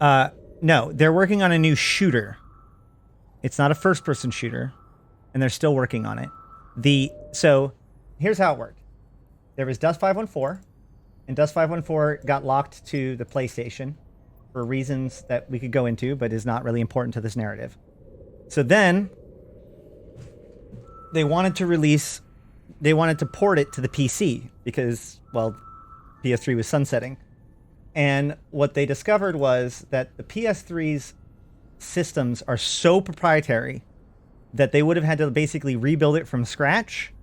No, they're working on a new shooter. It's not a first-person shooter, and they're still working on it. So here's how it worked. There was Dust 514, and Dust 514 got locked to the PlayStation for reasons that we could go into, but is not really important to this narrative. So then they wanted to port it to the PC because, well, PS3 was sunsetting. And what they discovered was that the PS3's systems are so proprietary that they would have had to basically rebuild it from scratch.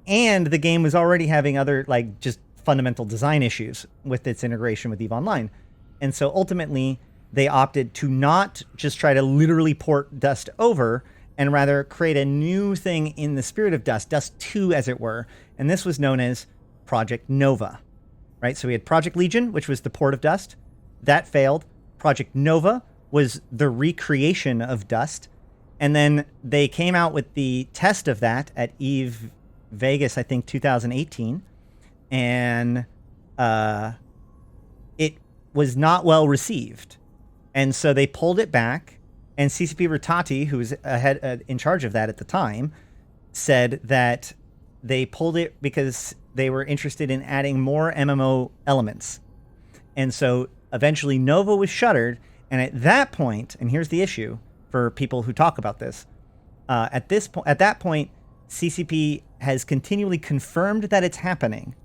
And the game was already having other, like, just fundamental design issues with its integration with EVE Online. And so ultimately, they opted to not just try to literally port Dust over, and rather create a new thing in the spirit of Dust, Dust 2 as it were. And this was known as Project Nova. Right? So we had Project Legion, which was the port of Dust. That failed. Project Nova was the recreation of Dust. And then they came out with the test of that at EVE Vegas, I think, 2018. And it was not well received. And so they pulled it back. And CCP Ritati, who was in charge of that at the time, said that they pulled it because they were interested in adding more MMO elements. And so eventually Nova was shuttered. And at that point, and here's the issue for people who talk about this, at that point, CCP has continually confirmed that it's happening.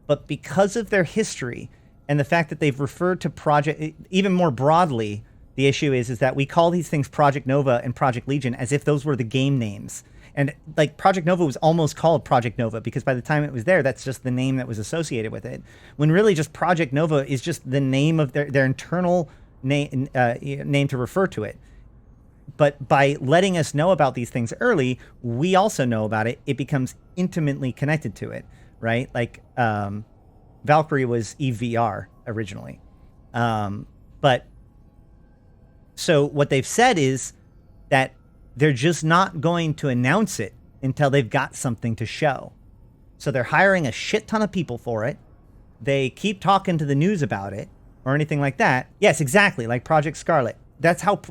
But because of their history and the fact that they've referred to Project, even more broadly, the issue is that we call these things Project Nova and Project Legion as if those were the game names. And like Project Nova was almost called Project Nova because by the time it was there, that's just the name that was associated with it. When really just Project Nova is just the name of their internal name to refer to it. But by letting us know about these things early, we also know about it. It becomes intimately connected to it, right? Like Valkyrie was EVR originally. But so what they've said is that they're just not going to announce it until they've got something to show. So they're hiring a shit ton of people for it. They keep talking to the news about it or anything like that. Yes, exactly. Like Project Scarlet. That's how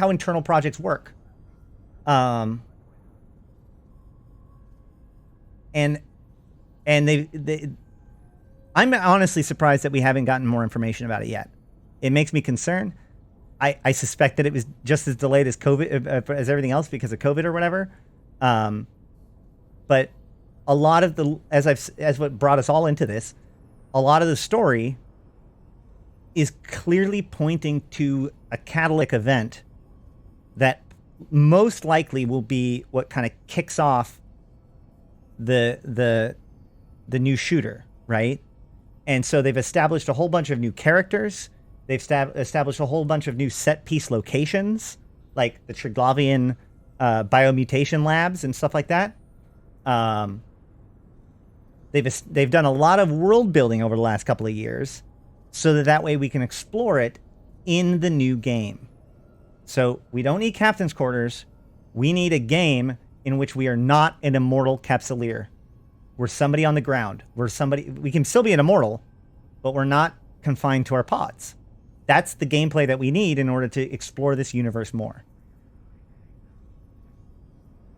internal projects work. And I'm honestly surprised that we haven't gotten more information about it yet. It makes me concerned. I suspect that it was just as delayed as COVID, as everything else because of COVID or whatever. But a lot of as what brought us all into this, a lot of the story is clearly pointing to a catalytic event that most likely will be what kind of kicks off the new shooter, right? And so they've established a whole bunch of new characters. They've established a whole bunch of new set piece locations, like the Triglavian biomutation labs and stuff like that. They've done a lot of world building over the last couple of years, so that way we can explore it in the new game. So we don't need captain's quarters. We need a game in which we are not an immortal capsuleer. We're somebody on the ground. We can still be an immortal, but we're not confined to our pods. That's the gameplay that we need in order to explore this universe more.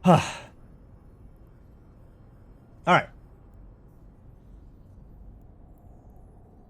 All right.